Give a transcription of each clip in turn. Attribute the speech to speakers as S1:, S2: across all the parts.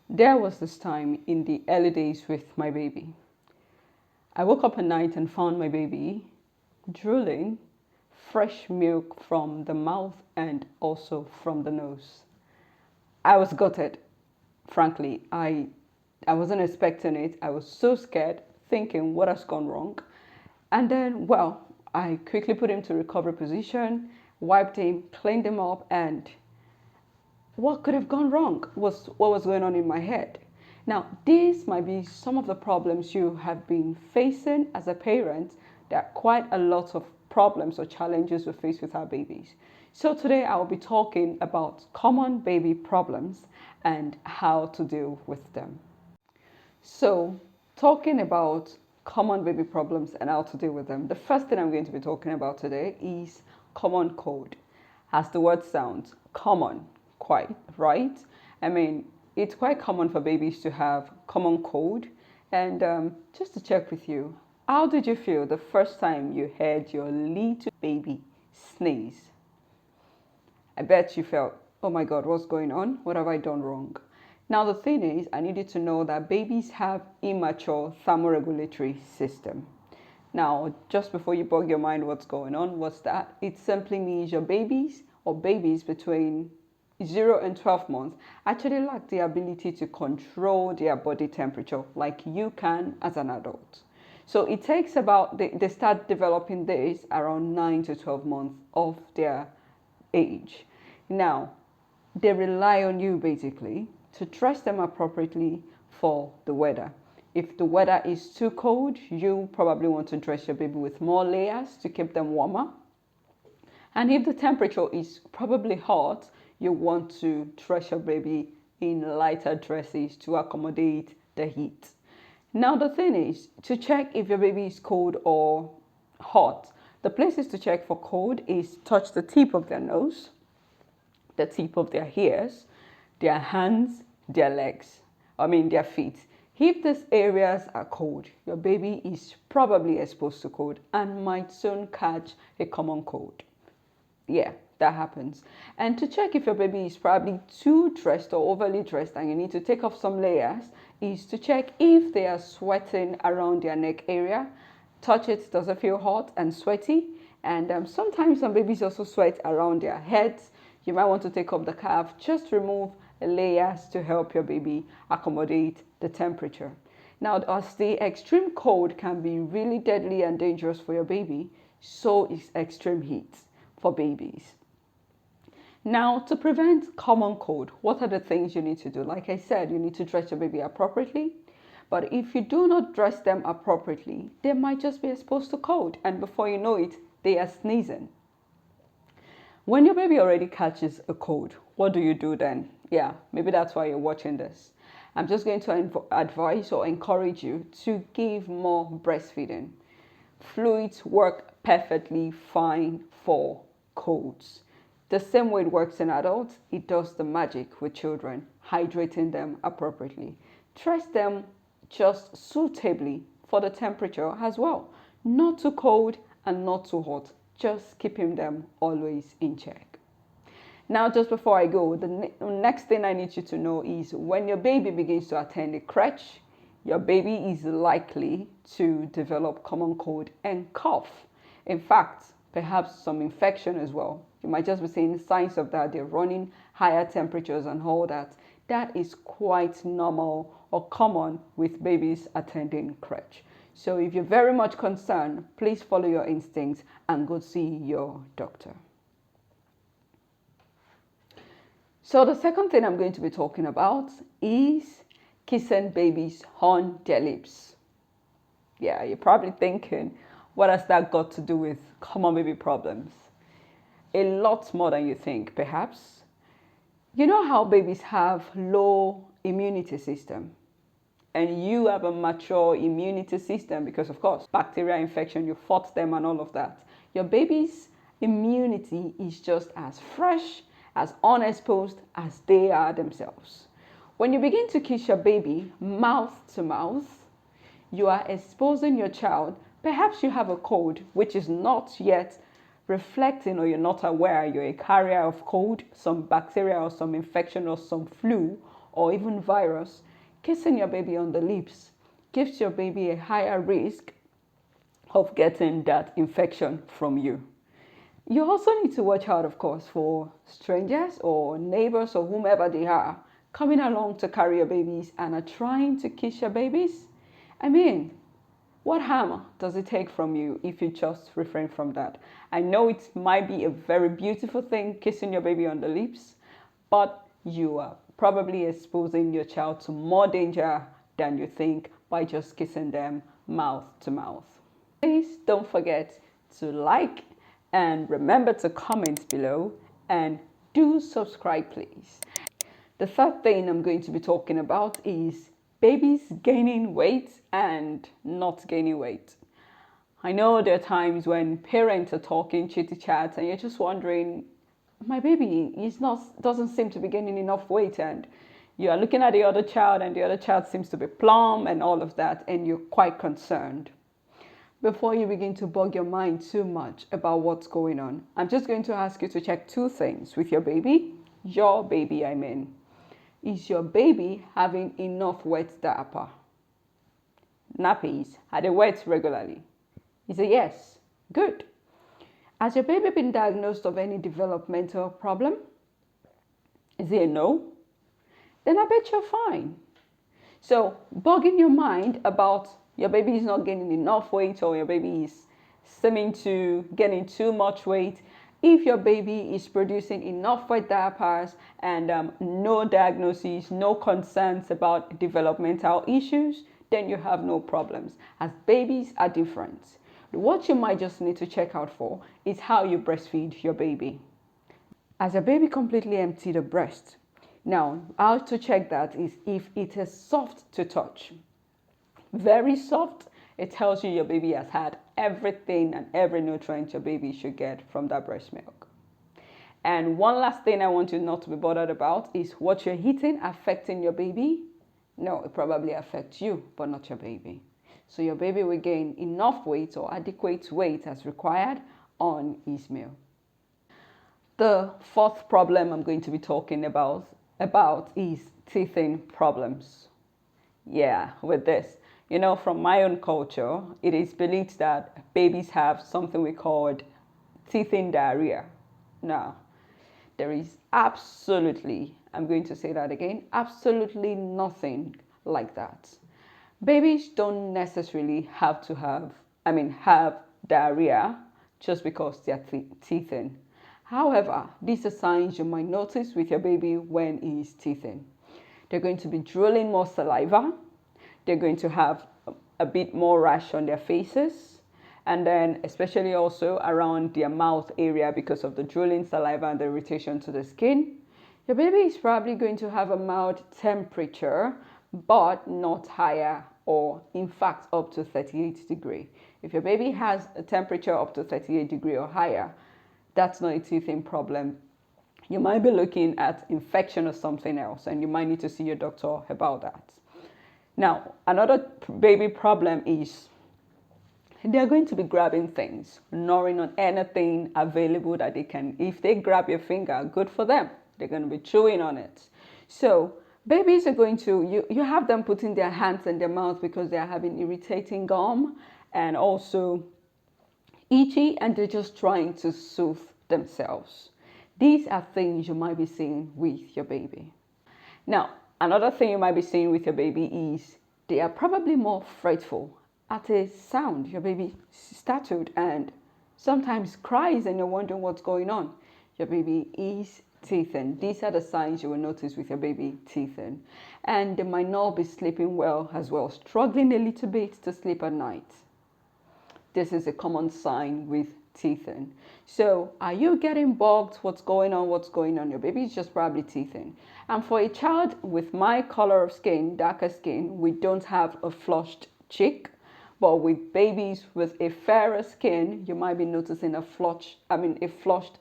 S1: There was this time in the early days with my baby. I woke up at night and found my baby drooling fresh milk from the mouth and also from the nose. I was gutted. Frankly, I wasn't expecting it. I was so scared, thinking what has gone wrong. And then, well, I quickly put him to recovery position, wiped him, cleaned him up, and what could have gone wrong was what was going on in my head. Now, these might be some of the problems you have been facing as a parent. There are quite a lot of problems or challenges we face with our babies. So today I will be talking about common baby problems and how to deal with them. So, talking about common baby problems and how to deal with them, the first thing I'm going to be talking about today is common cold. As the word sounds, common, quite, right? I mean, it's quite common for babies to have common cold. And just to check with you, how did you feel the first time you heard your little baby sneeze? I bet you felt, oh my God, what's going on? What have I done wrong? Now, the thing is, I need you to know that babies have immature thermoregulatory system. Now, just before you bug your mind what's going on, what's that? It simply means your babies or babies between 0 and 12 months actually lack the ability to control their body temperature like you can as an adult. So it takes about, they start developing this around 9 to 12 months of their age. Now, they rely on you basically to dress them appropriately for the weather. If the weather is too cold, you probably want to dress your baby with more layers to keep them warmer. And if the temperature is probably hot, you want to dress your baby in lighter dresses to accommodate the heat. Now the thing is, to check if your baby is cold or hot, the places to check for cold is touch the tip of their nose, the tip of their ears, their hands, their legs, their feet. If these areas are cold, your baby is probably exposed to cold and might soon catch a common cold. Yeah, that happens. And to check if your baby is probably too dressed or overly dressed and you need to take off some layers is to check if they are sweating around their neck area. Touch it, does it feel hot and sweaty? And sometimes some babies also sweat around their heads. You might want to take up the calf, just remove layers to help your baby accommodate the temperature. Now, as the extreme cold can be really deadly and dangerous for your baby, so is extreme heat for babies. Now, to prevent common cold, what are the things you need to do? Like I said, you need to dress your baby appropriately. But if you do not dress them appropriately, they might just be exposed to cold. And before you know it, they are sneezing. When your baby already catches a cold, what do you do then? Yeah, maybe that's why you're watching this. I'm just going to advise or encourage you to give more breastfeeding. Fluids work perfectly fine for colds. The same way it works in adults, it does the magic with children, hydrating them appropriately. Dress them just suitably for the temperature as well. Not too cold and not too hot. Just keeping them always in check. Now, just before I go, the next thing I need you to know is when your baby begins to attend a crèche, your baby is likely to develop common cold and cough. In fact, perhaps some infection as well. You might just be seeing signs of that. They're running higher temperatures and all that. That is quite normal or common with babies attending crèche. So if you're very much concerned, please follow your instincts and go see your doctor. So the second thing I'm going to be talking about is kissing babies on their lips. Yeah, you're probably thinking, what has that got to do with common baby problems? A lot more than you think, perhaps. You know how babies have low immunity system? And you have a mature immunity system because, of course, bacterial infection, you fought them and all of that. Your baby's immunity is just as fresh, as unexposed as they are themselves. When you begin to kiss your baby mouth to mouth, you are exposing your child. Perhaps you have a cold, which is not yet reflecting, or you're not aware you're a carrier of cold, some bacteria or some infection or some flu, or even virus, kissing your baby on the lips gives your baby a higher risk of getting that infection from you. You also need to watch out, of course, for strangers or neighbors or whomever they are coming along to carry your babies and are trying to kiss your babies. I mean, what harm does it take from you if you just refrain from that? I know it might be a very beautiful thing, kissing your baby on the lips, but you are probably exposing your child to more danger than you think by just kissing them mouth to mouth. Please don't forget to like and remember to comment below and do subscribe, please. The third thing I'm going to be talking about is babies gaining weight and not gaining weight. I know there are times when parents are talking chitty chat and you're just wondering, my baby doesn't seem to be gaining enough weight, and you are looking at the other child and the other child seems to be plump and all of that, and you're quite concerned. Before you begin to bog your mind too much about what's going on, I'm just going to ask you to check two things with your baby. Your baby, I mean. Is your baby having enough wet diaper? Nappies, are they wet regularly? Is it yes? Good. Has your baby been diagnosed of any developmental problem? Is it a no? Then I bet you're fine. So, bogging your mind about your baby is not gaining enough weight or your baby is seeming to getting too much weight, if your baby is producing enough wet diapers and no diagnosis, no concerns about developmental issues, then you have no problems, as babies are different. What you might just need to check out for is how you breastfeed your baby. Has your baby completely emptied the breast? Now, how to check that is if it is soft to touch. Very soft, it tells you your baby has had everything and every nutrient your baby should get from that breast milk. And one last thing I want you not to be bothered about is what you're eating affecting your baby. No, it probably affects you, but not your baby. So your baby will gain enough weight or adequate weight as required on his meal. The fourth problem I'm going to be talking about is teething problems. Yeah, with this. You know, from my own culture, it is believed that babies have something we call teething diarrhea. Now, there is absolutely, I'm going to say that again, absolutely nothing like that. Babies don't necessarily have to have diarrhea just because they're teething. However, these are signs you might notice with your baby when he is teething. They're going to be drooling more saliva. They're going to have a bit more rash on their faces, and then especially also around their mouth area because of the drooling saliva and the irritation to the skin. Your baby is probably going to have a mild temperature, but not higher, or in fact up to 38 degrees. If your baby has a temperature up to 38 degrees or higher, that's not a teething problem. You might be looking at infection or something else, and you might need to see your doctor about that. Now, another baby problem is they're going to be grabbing things, gnawing on anything available that they can. If they grab your finger, good for them. They're going to be chewing on it. So babies are going to, you have them putting their hands in their mouth because they're having irritating gum and also itchy, and they're just trying to soothe themselves. These are things you might be seeing with your baby. Now, another thing you might be seeing with your baby is they are probably more fretful at a sound. Your baby startled and sometimes cries and you're wondering what's going on. Your baby is teething. These are the signs you will notice with your baby teething. And they might not be sleeping well as well, struggling a little bit to sleep at night. This is a common sign with teething. So are you getting bugged? What's going on? What's going on? Your baby is just probably teething. And for a child with my color of skin, darker skin, we don't have a flushed cheek. But with babies with a fairer skin, you might be noticing a flushed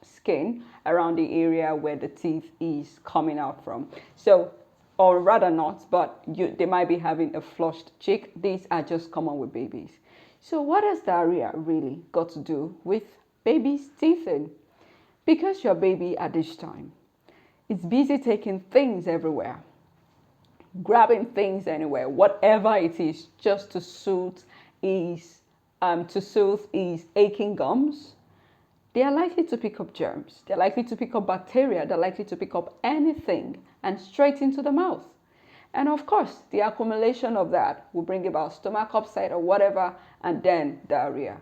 S1: skin around the area where the teeth is coming out from. So, or rather not, but they might be having a flushed cheek. These are just common with babies. So what has diarrhea really got to do with babies' teething? Because your baby at this time is busy taking things everywhere. grabbing things anywhere, whatever it is, just to soothe his aching gums, they are likely to pick up germs. They're likely to pick up bacteria. They're likely to pick up anything and straight into the mouth. And of course, the accumulation of that will bring about stomach upset or whatever, and then diarrhea.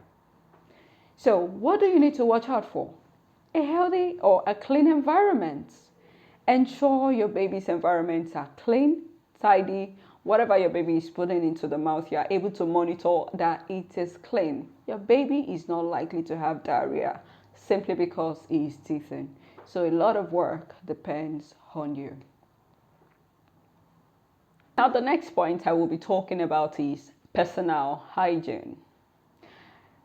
S1: So what do you need to watch out for? A healthy or a clean environment. Ensure your baby's environments are clean, tidy. Whatever your baby is putting into the mouth, you are able to monitor that it is clean. Your baby is not likely to have diarrhea simply because he is teething. So a lot of work depends on you. Now the next point I will be talking about is personal hygiene.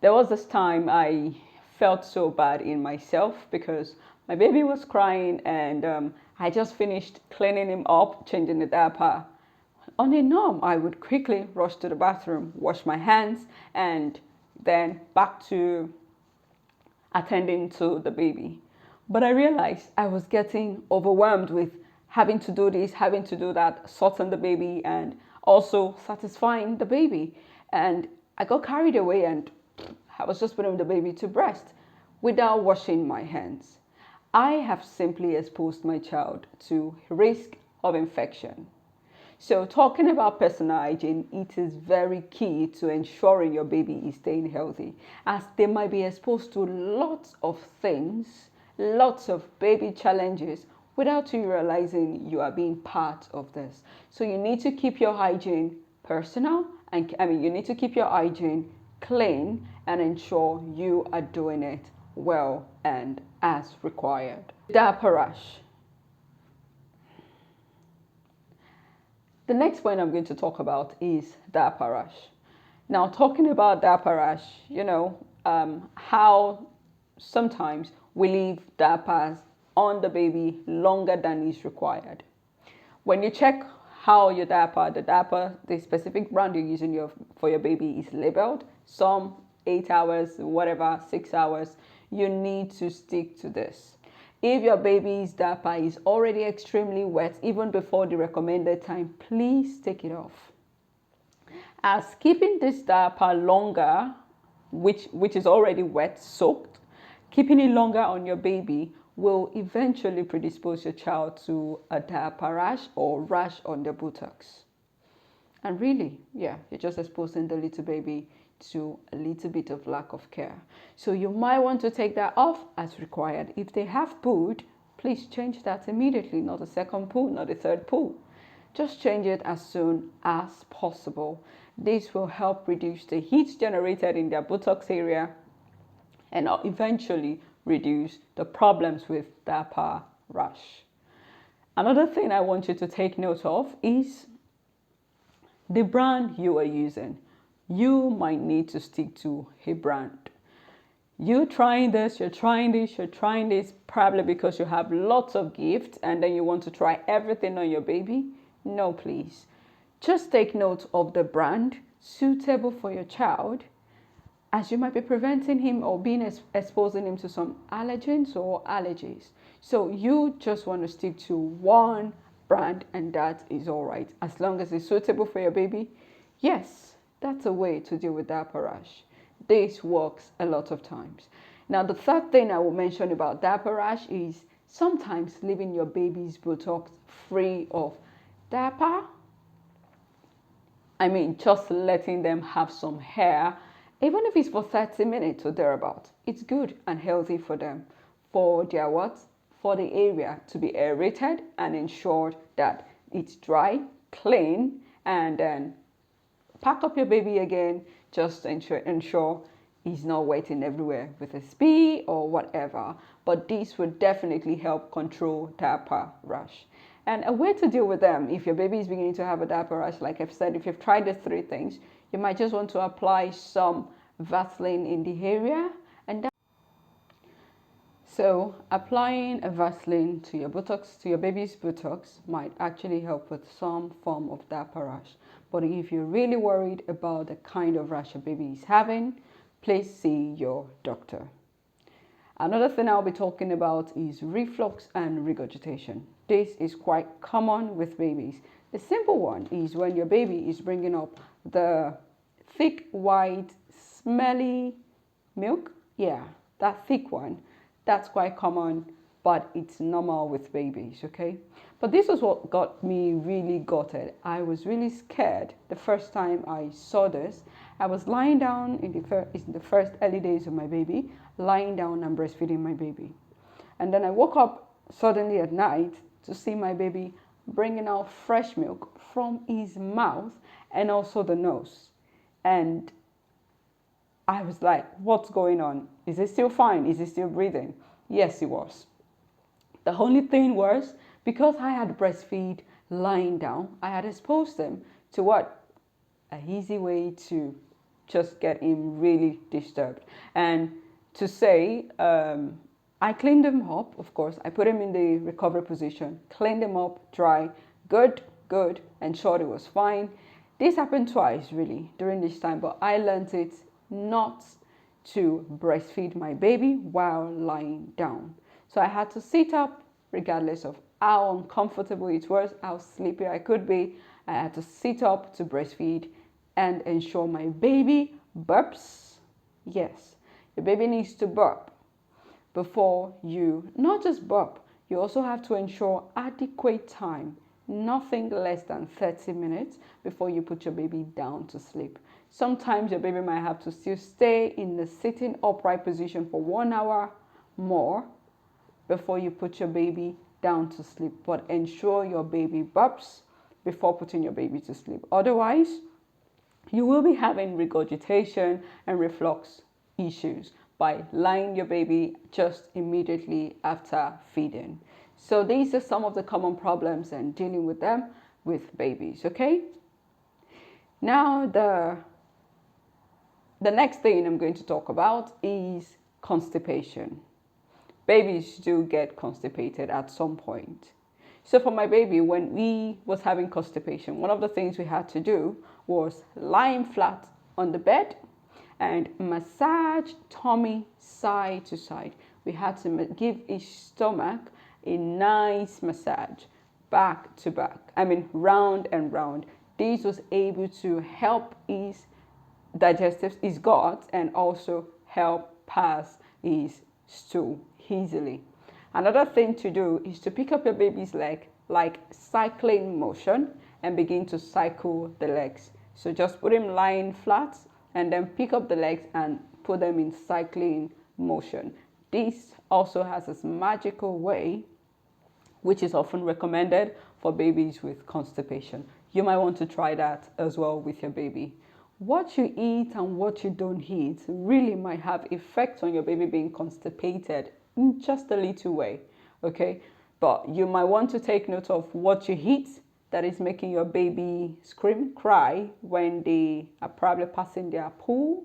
S1: There was this time I felt so bad in myself because my baby was crying, and I just finished cleaning him up, changing the diaper. On a norm, I would quickly rush to the bathroom, wash my hands, and then back to attending to the baby. But I realized I was getting overwhelmed with having to do this, having to do that, sorting the baby, and also satisfying the baby. And I got carried away, and I was just putting the baby to breast without washing my hands. I have simply exposed my child to risk of infection. So talking about personal hygiene, it is very key to ensuring your baby is staying healthy, as they might be exposed to lots of things, lots of baby challenges without you realizing you are being part of this. So you need to keep your hygiene personal, and you need to keep your hygiene clean and ensure you are doing it well and as required. Diaper rash. The next point I'm going to talk about is diaper rash. Now, talking about diaper rash, how sometimes we leave diapers on the baby longer than is required. When you check how your the specific brand you're using for your baby is labeled, some 8 hours, whatever, 6 hours, you need to stick to this. If your baby's diaper is already extremely wet, even before the recommended time, please take it off. As keeping this diaper longer, which is already wet, soaked, keeping it longer on your baby will eventually predispose your child to a diaper rash or rash on their buttocks. And really, you're just exposing the little baby to a little bit of lack of care. So you might want to take that off as required. If they have pooed, please change that immediately, not a second poo, not a third poo. Just change it as soon as possible. This will help reduce the heat generated in their buttocks area and eventually reduce the problems with diaper rash. Another thing I want you to take note of is the brand you are using. You might need to stick to a brand. You're trying this, probably because you have lots of gifts and then you want to try everything on your baby. No, please. Just take note of the brand suitable for your child, as you might be preventing him or exposing him to some allergens or allergies. So you just want to stick to one brand, and that is all right. As long as it's suitable for your baby, yes, that's a way to deal with diaper rash. This works a lot of times. Now, the third thing I will mention about diaper rash is sometimes leaving your baby's buttocks free of diaper. Just letting them have some hair, even if it's for 30 minutes or thereabout. It's good and healthy for them, for their for the area to be aerated and ensured that it's dry, clean, and then pack up your baby again. Just ensure he's not wetting everywhere with a pee or whatever. But this would definitely help control diaper rash. And a way to deal with them, if your baby is beginning to have a diaper rash, like I've said, if you've tried the 3 things, you might just want to apply some Vaseline in the area. So applying a Vaseline to your buttocks, to your baby's buttocks, might actually help with some form of diaper rash. But if you're really worried about the kind of rash your baby is having, please see your doctor. Another thing I'll be talking about is reflux and regurgitation. This is quite common with babies. A simple one is when your baby is bringing up the thick, white, smelly milk. Yeah, that thick one. That's quite common, but it's normal with babies, okay? But this was what got me really gutted. I was really scared the first time I saw this. I was lying down in the first early days of my baby, lying down and breastfeeding my baby. And then I woke up suddenly at night to see my baby bringing out fresh milk from his mouth and also the nose. And I was like, what's going on? Is he still fine? Is he still breathing? Yes, he was. The only thing was, because I had breastfeed lying down, I had exposed him to what? A easy way to just get him really disturbed. And to say, I cleaned him up, of course. I put him in the recovery position, cleaned him up, dry, good, ensured it was fine. This happened twice, really, during this time, but I learned it not to breastfeed my baby while lying down. So I had to sit up, regardless of how uncomfortable it was, how sleepy I could be. I had to sit up to breastfeed and ensure my baby burps. Yes, your baby needs to burp before you, not just burp, you also have to ensure adequate time, nothing less than 30 minutes before you put your baby down to sleep. Sometimes your baby might have to still stay in the sitting upright position for 1 hour more before you put your baby down to sleep. But ensure your baby burps before putting your baby to sleep. Otherwise, you will be having regurgitation and reflux issues by lying your baby just immediately after feeding. So these are some of the common problems and dealing with them with babies, okay? Now the next thing I'm going to talk about is constipation. Babies do get constipated at some point. So for my baby, when we was having constipation, one of the things we had to do was lying flat on the bed and massage tummy side to side. We had to give his stomach a nice massage back to back. I mean, round and round. This was able to help his his gut, and also help pass his stool easily. Another thing to do is to pick up your baby's leg like cycling motion and begin to cycle the legs. So just put him lying flat and then pick up the legs and put them in cycling motion. This also has this magical way, which is often recommended for babies with constipation. You might want to try that as well with your baby. What you eat and what you don't eat really might have effects on your baby being constipated in just a little way, okay? But you might want to take note of what you eat that is making your baby scream, cry when they are probably passing their poo,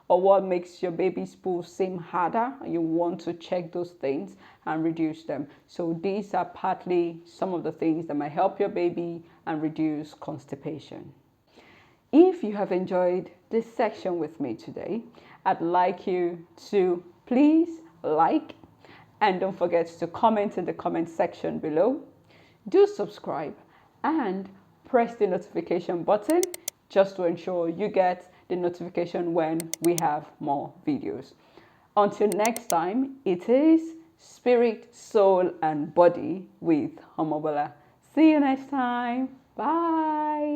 S1: or what makes your baby's poo seem harder. You want to check those things and reduce them. So these are partly some of the things that might help your baby and reduce constipation. If you have enjoyed this section with me today, I'd like you to please like, and don't forget to comment in the comment section below. Do subscribe and press the notification button just to ensure you get the notification when we have more videos. Until next time, it is Spirit, Soul and Body with Omobola. See you next time. Bye.